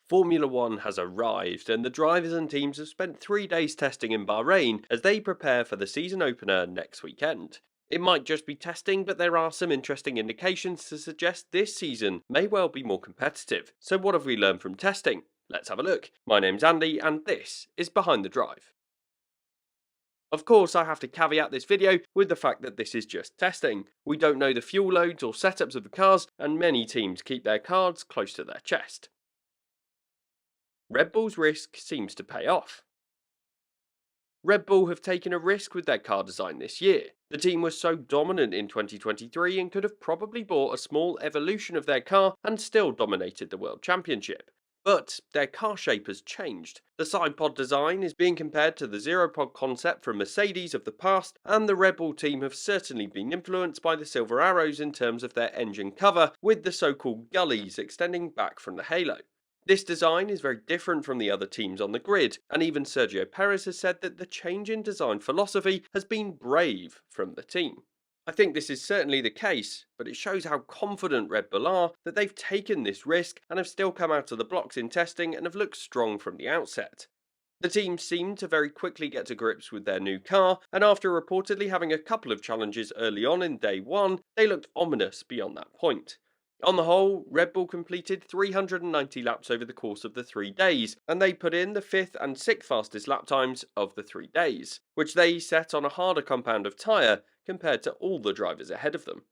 Formula One has arrived, and the drivers and teams have spent 3 days testing in Bahrain as they prepare for the season opener next weekend. It might just be testing, but there are some interesting indications to suggest this season may well be more competitive. So, what have we learned from testing? Let's have a look. My name's Andy, and this is Behind the Drive. Of course, I have to caveat this video with the fact that this is just testing. We don't know the fuel loads or setups of the cars, and many teams keep their cards close to their chest. Red Bull's risk seems to pay off. Red Bull have taken a risk with their car design this year. The team was so dominant in 2023 and could have probably bought a small evolution of their car and still dominated the World Championship. But their car shape has changed. The side pod design is being compared to the zero pod concept from Mercedes of the past, and the Red Bull team have certainly been influenced by the Silver Arrows in terms of their engine cover, with the so-called gullies extending back from the halo. This design is very different from the other teams on the grid, and even Sergio Perez has said that the change in design philosophy has been brave from the team. I think this is certainly the case, but it shows how confident Red Bull are that they've taken this risk and have still come out of the blocks in testing and have looked strong from the outset. The team seemed to very quickly get to grips with their new car, and after reportedly having a couple of challenges early on in day one, they looked ominous beyond that point. On the whole, Red Bull completed 390 laps over the course of the 3 days, and they put in the 5th and 6th fastest lap times of the 3 days, which they set on a harder compound of tyre compared to all the drivers ahead of them.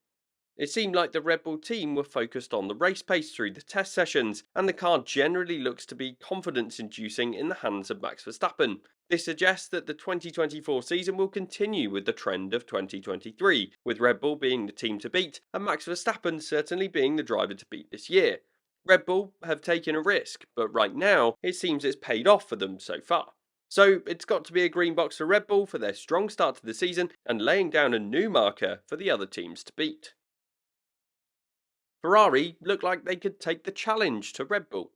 It seemed like the Red Bull team were focused on the race pace through the test sessions, and the car generally looks to be confidence-inducing in the hands of Max Verstappen. This suggests that the 2024 season will continue with the trend of 2023, with Red Bull being the team to beat, and Max Verstappen certainly being the driver to beat this year. Red Bull have taken a risk, but right now, it seems it's paid off for them so far. So it's got to be a green box for Red Bull for their strong start to the season and laying down a new marker for the other teams to beat. Ferrari looked like they could take the challenge to Red Bull.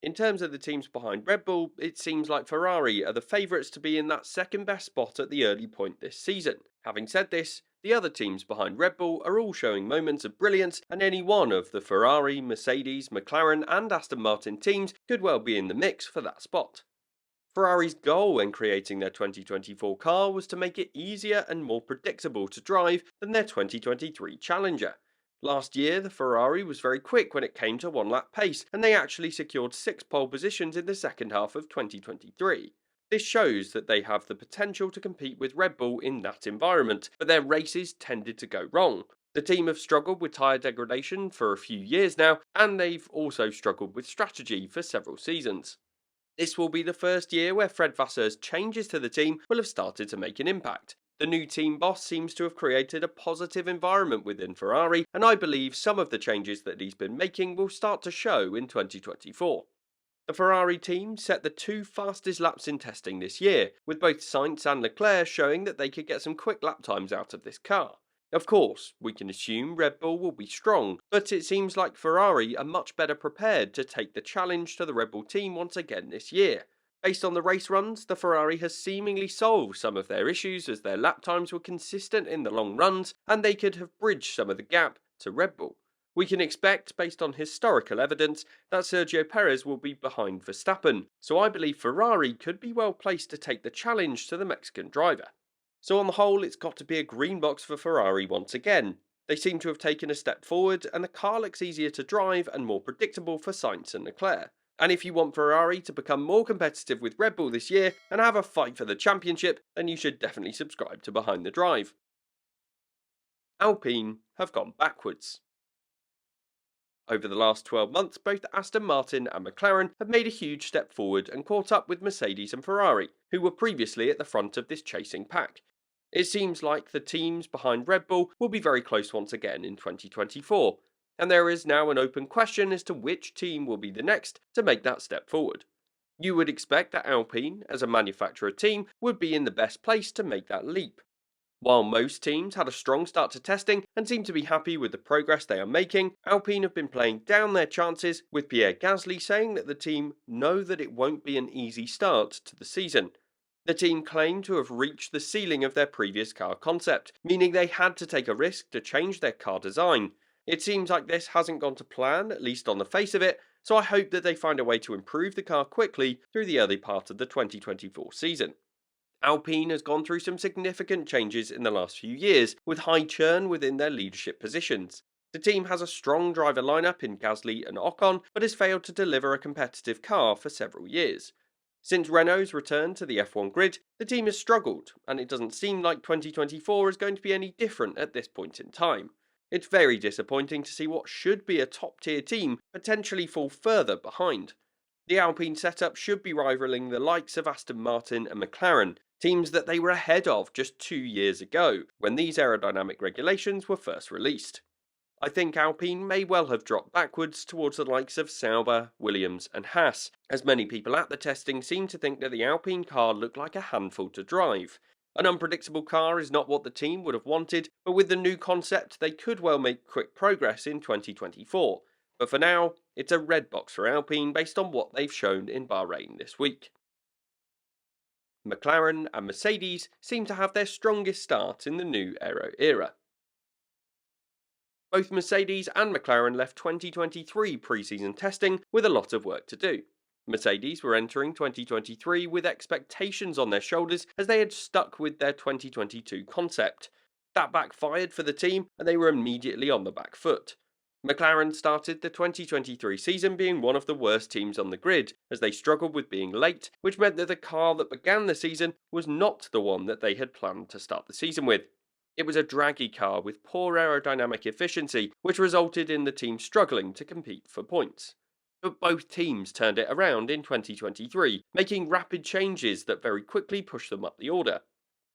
In terms of the teams behind Red Bull, it seems like Ferrari are the favourites to be in that second best spot at the early point this season. Having said this, the other teams behind Red Bull are all showing moments of brilliance, and any one of the Ferrari, Mercedes, McLaren and Aston Martin teams could well be in the mix for that spot. Ferrari's goal when creating their 2024 car was to make it easier and more predictable to drive than their 2023 Challenger. Last year, the Ferrari was very quick when it came to one-lap pace, and they actually secured 6 pole positions in the second half of 2023. This shows that they have the potential to compete with Red Bull in that environment, but their races tended to go wrong. The team have struggled with tyre degradation for a few years now, and they've also struggled with strategy for several seasons. This will be the first year where Fred Vasseur's changes to the team will have started to make an impact. The new team boss seems to have created a positive environment within Ferrari, and I believe some of the changes that he's been making will start to show in 2024. The Ferrari team set the 2 fastest laps in testing this year, with both Sainz and Leclerc showing that they could get some quick lap times out of this car. Of course, we can assume Red Bull will be strong, but it seems like Ferrari are much better prepared to take the challenge to the Red Bull team once again this year. Based on the race runs, the Ferrari has seemingly solved some of their issues as their lap times were consistent in the long runs, and they could have bridged some of the gap to Red Bull. We can expect, based on historical evidence, that Sergio Perez will be behind Verstappen, so I believe Ferrari could be well placed to take the challenge to the Mexican driver. So on the whole, it's got to be a green box for Ferrari once again. They seem to have taken a step forward, and the car looks easier to drive and more predictable for Sainz and Leclerc. And if you want Ferrari to become more competitive with Red Bull this year and have a fight for the championship, then you should definitely subscribe to Behind the Drive. Alpine have gone backwards. Over the last 12 months, both Aston Martin and McLaren have made a huge step forward and caught up with Mercedes and Ferrari, who were previously at the front of this chasing pack. It seems like the teams behind Red Bull will be very close once again in 2024. And there is now an open question as to which team will be the next to make that step forward. You would expect that Alpine, as a manufacturer team, would be in the best place to make that leap. While most teams had a strong start to testing and seem to be happy with the progress they are making, Alpine have been playing down their chances, with Pierre Gasly saying that the team know that it won't be an easy start to the season. The team claimed to have reached the ceiling of their previous car concept, meaning they had to take a risk to change their car design. It seems like this hasn't gone to plan, at least on the face of it, so I hope that they find a way to improve the car quickly through the early part of the 2024 season. Alpine has gone through some significant changes in the last few years, with high churn within their leadership positions. The team has a strong driver lineup in Gasly and Ocon, but has failed to deliver a competitive car for several years. Since Renault's return to the F1 grid, the team has struggled, and it doesn't seem like 2024 is going to be any different at this point in time. It's very disappointing to see what should be a top tier team potentially fall further behind. The Alpine setup should be rivaling the likes of Aston Martin and McLaren, teams that they were ahead of just 2 years ago, when these aerodynamic regulations were first released. I think Alpine may well have dropped backwards towards the likes of Sauber, Williams, and Haas, as many people at the testing seem to think that the Alpine car looked like a handful to drive. An unpredictable car is not what the team would have wanted, but with the new concept, they could well make quick progress in 2024. But for now, it's a red box for Alpine based on what they've shown in Bahrain this week. McLaren and Mercedes seem to have their strongest start in the new aero era. Both Mercedes and McLaren left 2023 pre-season testing with a lot of work to do. Mercedes were entering 2023 with expectations on their shoulders as they had stuck with their 2022 concept. That backfired for the team and they were immediately on the back foot. McLaren started the 2023 season being one of the worst teams on the grid, as they struggled with being late, which meant that the car that began the season was not the one that they had planned to start the season with. It was a draggy car with poor aerodynamic efficiency, which resulted in the team struggling to compete for points. But both teams turned it around in 2023, making rapid changes that very quickly pushed them up the order.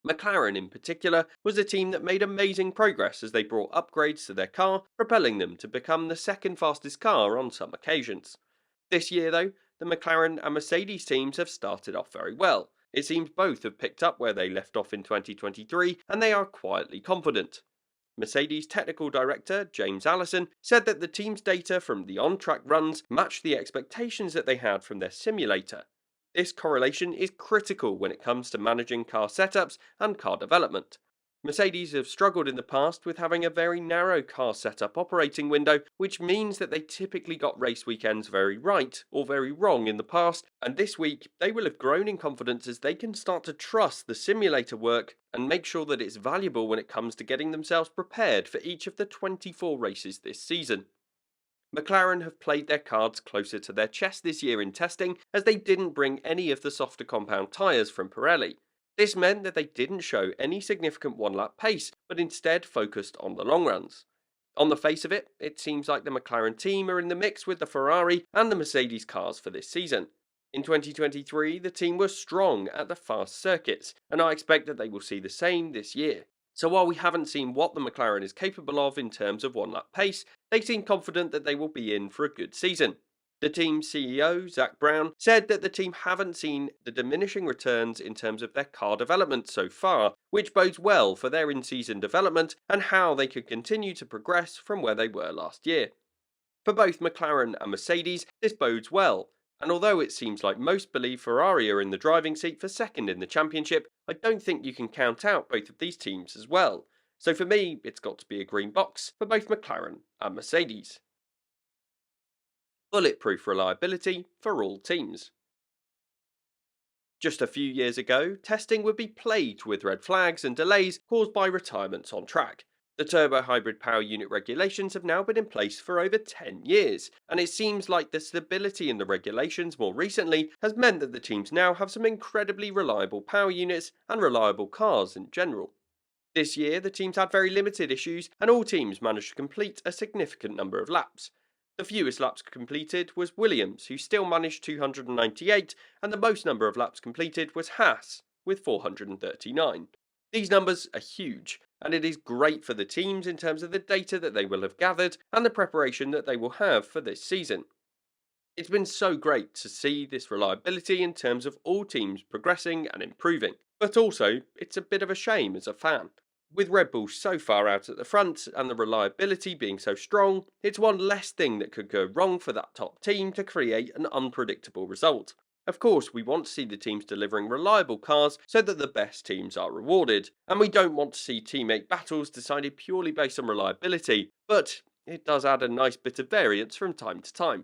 McLaren in particular was a team that made amazing progress as they brought upgrades to their car, propelling them to become the second fastest car on some occasions. This year though, the McLaren and Mercedes teams have started off very well. It seems both have picked up where they left off in 2023 and they are quietly confident. Mercedes technical director James Allison said that the team's data from the on-track runs matched the expectations that they had from their simulator. This correlation is critical when it comes to managing car setups and car development. Mercedes have struggled in the past with having a very narrow car setup operating window, which means that they typically got race weekends very right or very wrong in the past, and this week they will have grown in confidence as they can start to trust the simulator work and make sure that it's valuable when it comes to getting themselves prepared for each of the 24 races this season. McLaren have played their cards closer to their chest this year in testing, as they didn't bring any of the softer compound tyres from Pirelli. This meant that they didn't show any significant one-lap pace, but instead focused on the long runs. On the face of it, it seems like the McLaren team are in the mix with the Ferrari and the Mercedes cars for this season. In 2023, the team was strong at the fast circuits, and I expect that they will see the same this year. So while we haven't seen what the McLaren is capable of in terms of one-lap pace, they seem confident that they will be in for a good season. The team's CEO, Zak Brown, said that the team haven't seen the diminishing returns in terms of their car development so far, which bodes well for their in-season development and how they could continue to progress from where they were last year. For both McLaren and Mercedes, this bodes well, and although it seems like most believe Ferrari are in the driving seat for second in the championship, I don't think you can count out both of these teams as well. So for me, it's got to be a green box for both McLaren and Mercedes. Bulletproof reliability for all teams. Just a few years ago, testing would be plagued with red flags and delays caused by retirements on track. The turbo hybrid power unit regulations have now been in place for over 10 years, and it seems like the stability in the regulations more recently has meant that the teams now have some incredibly reliable power units and reliable cars in general. This year, the teams had very limited issues, and all teams managed to complete a significant number of laps. The fewest laps completed was Williams, who still managed 298, and the most number of laps completed was Haas, with 439. These numbers are huge, and it is great for the teams in terms of the data that they will have gathered and the preparation that they will have for this season. It's been so great to see this reliability in terms of all teams progressing and improving, but also it's a bit of a shame as a fan. With Red Bull so far out at the front and the reliability being so strong, it's one less thing that could go wrong for that top team to create an unpredictable result. Of course, we want to see the teams delivering reliable cars so that the best teams are rewarded, and we don't want to see teammate battles decided purely based on reliability, but it does add a nice bit of variance from time to time.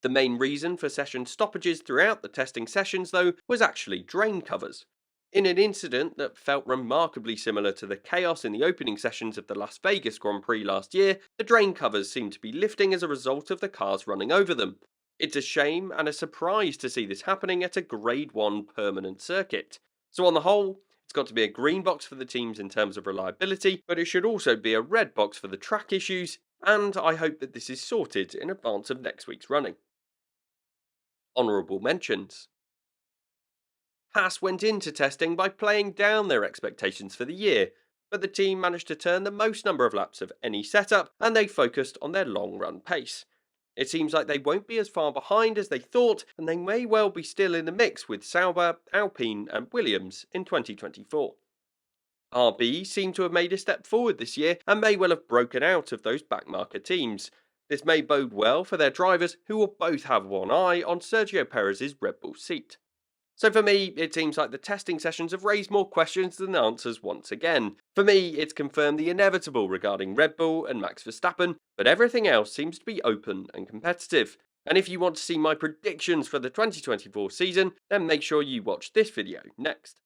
The main reason for session stoppages throughout the testing sessions, though, was actually drain covers. In an incident that felt remarkably similar to the chaos in the opening sessions of the Las Vegas Grand Prix last year, the drain covers seemed to be lifting as a result of the cars running over them. It's a shame and a surprise to see this happening at a Grade 1 permanent circuit. So, on the whole, it's got to be a green box for the teams in terms of reliability, but it should also be a red box for the track issues, and I hope that this is sorted in advance of next week's running. Honourable mentions. Haas went into testing by playing down their expectations for the year, but the team managed to turn the most number of laps of any setup and they focused on their long run pace. It seems like they won't be as far behind as they thought, and they may well be still in the mix with Sauber, Alpine, and Williams in 2024. RB seem to have made a step forward this year and may well have broken out of those backmarker teams. This may bode well for their drivers, who will both have one eye on Sergio Perez's Red Bull seat. So for me, it seems like the testing sessions have raised more questions than answers once again. For me, it's confirmed the inevitable regarding Red Bull and Max Verstappen, but everything else seems to be open and competitive. And if you want to see my predictions for the 2024 season, then make sure you watch this video next.